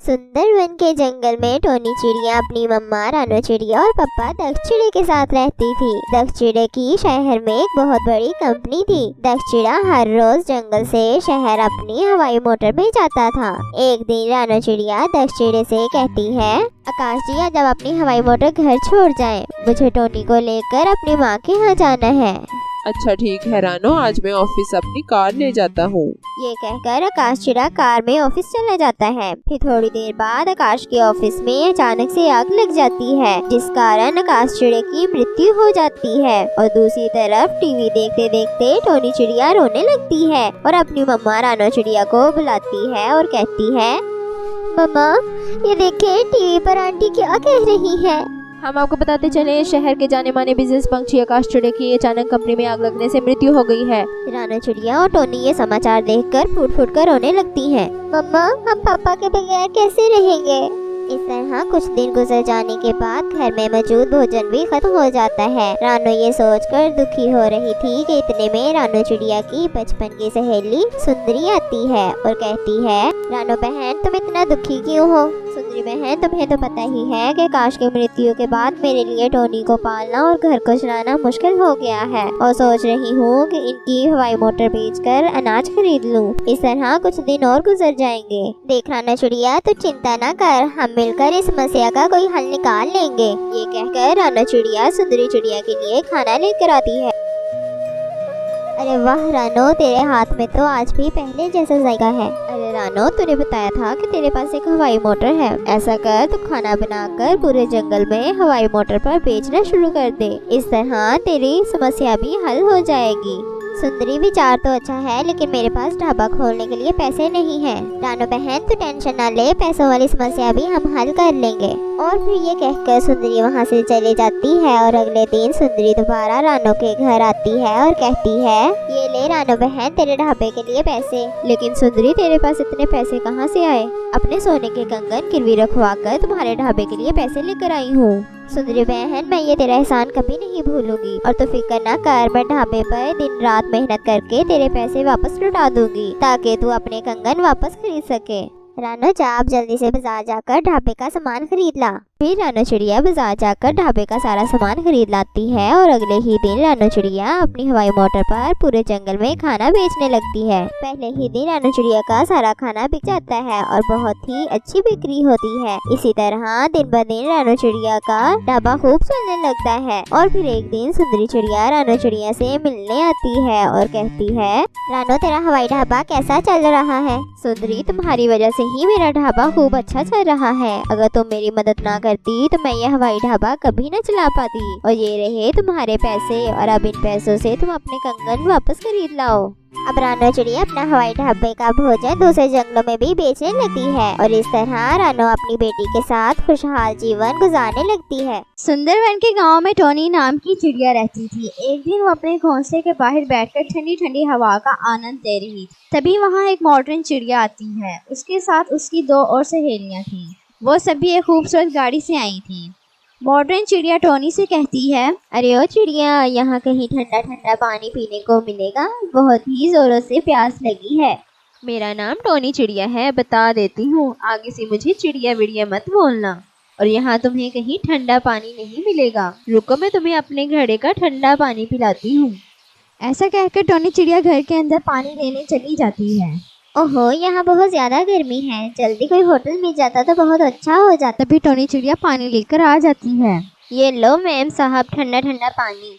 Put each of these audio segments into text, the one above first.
सुंदरवन के जंगल में टोनी चिड़िया अपनी मम्मा रानो चिड़िया और पापा दक्ष चिड़े के साथ रहती थी। दक्ष चिड़े की शहर में एक बहुत बड़ी कंपनी थी। दक्ष चिड़ा हर रोज जंगल से शहर अपनी हवाई मोटर में जाता था। एक दिन रानो चिड़िया दक्ष चिड़े से कहती है, आकाश जी आज आप अपनी हवाई मोटर घर छोड़ जाएं, मुझे टोनी को लेकर अपनी माँ के यहाँ जाना है। अच्छा ठीक है रानो, आज मैं ऑफिस अपनी कार ले जाता हूँ। ये कहकर आकाश चिड़ा कार में ऑफिस चला जाता है। फिर थोड़ी देर बाद आकाश के ऑफिस में अचानक से आग लग जाती है, जिस कारण आकाश चिड़े की मृत्यु हो जाती है। और दूसरी तरफ टीवी देखते देखते टोनी चिड़िया रोने लगती है और अपनी मम्मा रानो चिड़िया को बुलाती है और कहती है, मम्मा ये देखिए टीवी पर आंटी क्या कह रही है। हम आपको बताते चले, शहर के जाने माने बिजनेस पंछी आकाश चिड़े की अचानक कंपनी में आग लगने से मृत्यु हो गई है। रानो चिड़िया और टोनी ये समाचार देखकर फूट फूट कर रोने लगती हैं। मम्मा हम पापा के बगैर कैसे रहेंगे। इस तरह कुछ दिन गुजर जाने के बाद घर में मौजूद भोजन भी खत्म हो जाता है। रानो ये सोचकर दुखी हो रही थी कि इतने में रानो चिड़िया की बचपन की सहेली सुंदरी आती है और कहती है, रानो बहन तुम इतना दुखी क्यों हो। सुंदरी बहन तुम्हें तो पता ही है कि आकाश की मृत्यु के बाद मेरे लिए टोनी को पालना और घर को चलाना मुश्किल हो गया है और सोच रही हूँ कि इनकी हवाई मोटर बेचकर अनाज खरीद लूँ। इस तरह कुछ दिन और गुजर जाएंगे। देख रानो चिड़िया तो चिंता न कर, हम मिलकर इस समस्या का कोई हल निकाल लेंगे। ये कहकर रानो चिड़िया सुंदरी चिड़िया के लिए खाना लेकर आती है। अरे वाह रानो, तेरे हाथ में तो आज भी पहले जैसा जायका है। अरे रानो, तूने बताया था कि तेरे पास एक हवाई मोटर है। ऐसा कर तू खाना बनाकर पूरे जंगल में हवाई मोटर पर बेचना शुरू कर दे। इस तरह तेरी समस्या भी हल हो जाएगी। सुंदरी विचार तो अच्छा है, लेकिन मेरे पास ढाबा खोलने के लिए पैसे नहीं हैं। रानो बहन तू टेंशन ना ले, पैसों वाली समस्या भी हम हल कर लेंगे। और फिर ये कहकर सुंदरी वहाँ से चली जाती है और अगले दिन सुंदरी दोबारा रानो के घर आती है और कहती है, ये ले रानो बहन तेरे ढाबे के लिए पैसे। लेकिन सुंदरी तेरे पास इतने पैसे कहाँ से आए। अपने सोने के कंगन गिरवी रखवा कर तुम्हारे ढाबे के लिए पैसे लेकर आई हूँ। सुंदरी बहन मैं ये तेरा एहसान कभी नहीं भूलूंगी और तू फिक्र ना कर, मैं ढाबे पर दिन रात मेहनत करके तेरे पैसे वापस लौटा दूंगी ताकि तू अपने कंगन वापस खरीद सके। रानो जा आप जल्दी से बाजार जाकर ढाबे का सामान खरीद ला। फिर रानो चिड़िया बाजार जाकर ढाबे का सारा सामान खरीद लाती है और अगले ही दिन रानो चिड़िया अपनी हवाई मोटर पर पूरे जंगल में खाना बेचने लगती है। पहले ही दिन रानो चिड़िया का सारा खाना बिक जाता है और बहुत ही अच्छी बिक्री होती है। इसी तरह दिन ब दिन रानो चिड़िया का ढाबा खूब चलने लगता है। और फिर एक दिन सुंदरी चिड़िया रानो चिड़िया से मिलने आती है और कहती है, रानो तेरा हवाई ढाबा कैसा चल रहा है। सुंदरी तुम्हारी वजह से ही मेरा ढाबा खूब अच्छा चल रहा है। अगर तुम मेरी मदद ना करती तो मैं यह हवाई ढाबा कभी न चला पाती। और ये रहे तुम्हारे पैसे और अब इन पैसों से तुम अपने कंगन वापस खरीद लाओ। अब रानो चिड़िया अपना हवाई ढाबे का भोजन दूसरे जंगलों में भी बेचने लगती है और इस तरह रानो अपनी बेटी के साथ खुशहाल जीवन गुजारने लगती है। सुंदरवन के गांव में टोनी नाम की चिड़िया रहती थी। एक दिन वो अपने घोंसले के बाहर बैठकर ठंडी ठंडी हवा का आनंद ले रही थी। तभी वहाँ एक मॉडर्न चिड़िया आती है। उसके साथ उसकी 2 और सहेलियाँ थीं। वो सभी एक खूबसूरत गाड़ी से आई थीं। मॉडर्न चिड़िया टोनी से कहती है, अरे ओ चिड़िया, यहाँ कहीं ठंडा ठंडा पानी पीने को मिलेगा, बहुत ही जोरों से प्यास लगी है। मेरा नाम टोनी चिड़िया है, बता देती हूँ, आगे से मुझे चिड़िया विड़िया मत बोलना। और यहाँ तुम्हें कहीं ठंडा पानी नहीं मिलेगा। रुको मैं तुम्हें अपने घड़े का ठंडा पानी पिलाती हूँ। ऐसा कहकर टोनी चिड़िया घर के अंदर पानी लेने चली जाती है। ओहो यहाँ बहुत ज्यादा गर्मी है, जल्दी कोई होटल मिल जाता तो बहुत अच्छा हो जाता। तभी टोनी चिड़िया पानी लेकर आ जाती है। ये लो मैम साहब ठंडा ठंडा पानी।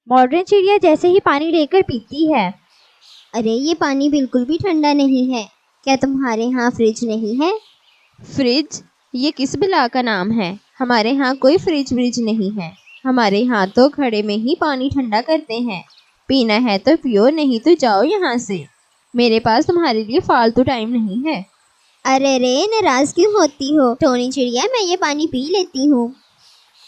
मॉडर्न चिड़िया जैसे ही पानी लेकर पीती है, अरे ये पानी बिल्कुल भी ठंडा नहीं है, क्या तुम्हारे यहाँ फ्रिज नहीं है। फ्रिज? ये किस बिला का नाम है। हमारे यहाँ कोई फ्रिज व्रिज नहीं है। हमारे यहाँ तो घड़े में ही पानी ठंडा करते हैं। पीना है तो पियो, नहीं तो जाओ यहाँ से। मेरे पास तुम्हारे लिए फालतू टाइम नहीं है। अरे रे नाराज क्यों होती हो टोनी चिड़िया, मैं ये पानी पी लेती हूँ।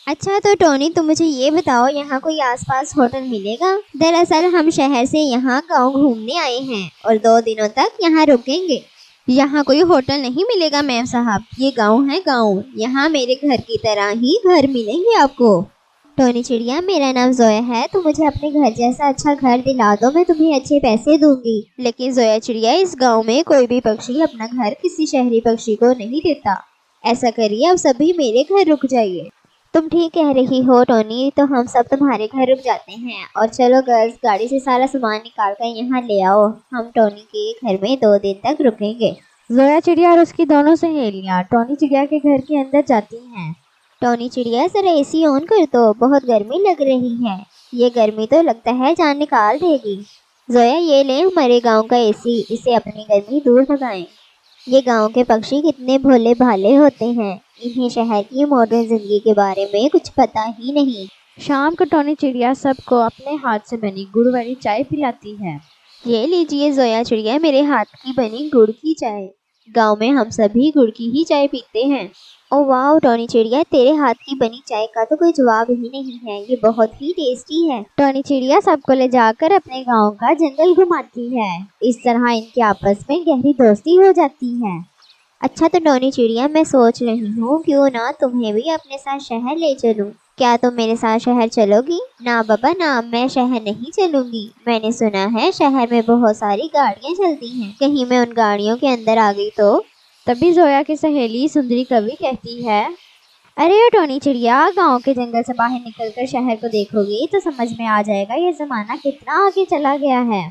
अच्छा तो टोनी तुम मुझे ये बताओ, यहाँ कोई आसपास होटल मिलेगा। दरअसल हम शहर से यहाँ गांव घूमने आए हैं और 2 दिनों तक यहाँ रुकेंगे। यहाँ कोई होटल नहीं मिलेगा मैम साहब, ये गांव है गांव। यहाँ मेरे घर की तरह ही घर मिलेंगे आपको। टोनी चिड़िया, मेरा नाम जोया है, तुम मुझे अपने घर जैसा अच्छा घर दिला दो, मैं तुम्हें अच्छे पैसे दूंगी। लेकिन जोया चिड़िया, इस गांव में कोई भी पक्षी अपना घर किसी शहरी पक्षी को नहीं देता। ऐसा करिए, अब सभी मेरे घर रुक जाइए। तुम ठीक कह रही हो टोनी, तो हम सब तुम्हारे घर रुक जाते हैं। और चलो गर्ल्स, गाड़ी से सारा सामान निकाल कर यहाँ ले आओ, हम टोनी के घर में 2 दिन तक रुकेंगे। जोया चिड़िया और उसकी दोनों सहेलियां टोनी चिड़िया के घर के अंदर जाती हैं। टोनी चिड़िया, जरा एसी ऑन कर दो, बहुत गर्मी लग रही है। ये गर्मी तो लगता है जान निकाल देगी। जोया, ये ले हमारे गांव का एसी, इसे अपनी गर्मी दूर भगाएं। ये गांव के पक्षी कितने भोले भाले होते हैं, इन्हें शहर की मॉडर्न जिंदगी के बारे में कुछ पता ही नहीं। शाम को टोनी चिड़िया सबको अपने हाथ से बनी गुड़ वाली चाय पिलाती है। ये लीजिए जोया चिड़िया, मेरे हाथ की बनी गुड़ की चाय। गांव में हम सभी गुड़ की ही चाय पीते हैं। ओ वाह टोनी चिड़िया, तेरे हाथ की बनी चाय का तो कोई जवाब ही नहीं है, ये बहुत ही टेस्टी है। टोनी चिड़िया सबको ले जाकर अपने गांव का जंगल घुमाती है। इस तरह इनके आपस में गहरी दोस्ती हो जाती है। अच्छा तो टोनी चिड़िया, मैं सोच रही हूँ क्यों ना तुम्हें भी अपने साथ शहर ले चलूँ। क्या तुम मेरे साथ शहर चलोगी? ना बाबा ना, मैं शहर नहीं चलूंगी। मैंने सुना है शहर में बहुत सारी गाड़ियाँ चलती हैं, कहीं मैं उन गाड़ियों के अंदर आ गई तो? तभी जोया की सहेली सुंदरी कवि कहती है, अरे टोनी चिड़िया, गांव के जंगल से बाहर निकलकर शहर को देखोगी तो समझ में आ जाएगा ये जमाना कितना आगे चला गया है।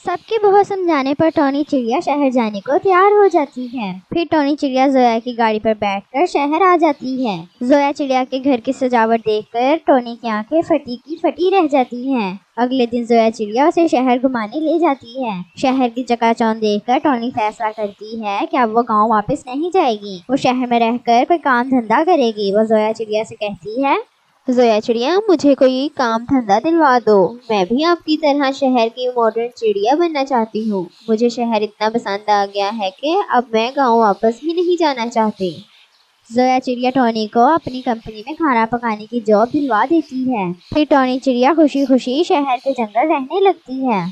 सबके बहुत समझाने पर टोनी चिड़िया शहर जाने को तैयार हो जाती है। फिर टोनी चिड़िया जोया की गाड़ी पर बैठकर शहर आ जाती है। जोया चिड़िया के घर की सजावट देखकर टोनी की आंखें फटी की फटी रह जाती हैं। अगले दिन जोया चिड़िया उसे शहर घुमाने ले जाती है। शहर की चकाचौंध देखकर टोनी फैसला करती है कि अब वो गांव वापस नहीं जाएगी, वो शहर में रहकर कोई काम धंधा करेगी। वो जोया चिड़िया से कहती है, जोया चिड़िया, मुझे कोई काम धंधा दिलवा दो, मैं भी आपकी तरह शहर की मॉडर्न चिड़िया बनना चाहती हूँ। मुझे शहर इतना पसंद आ गया है कि अब मैं गांव वापस भी नहीं जाना चाहती। जोया चिड़िया टोनी को अपनी कंपनी में खाना पकाने की जॉब दिलवा देती है। फिर टोनी चिड़िया खुशी खुशी शहर के जंगल रहने लगती है।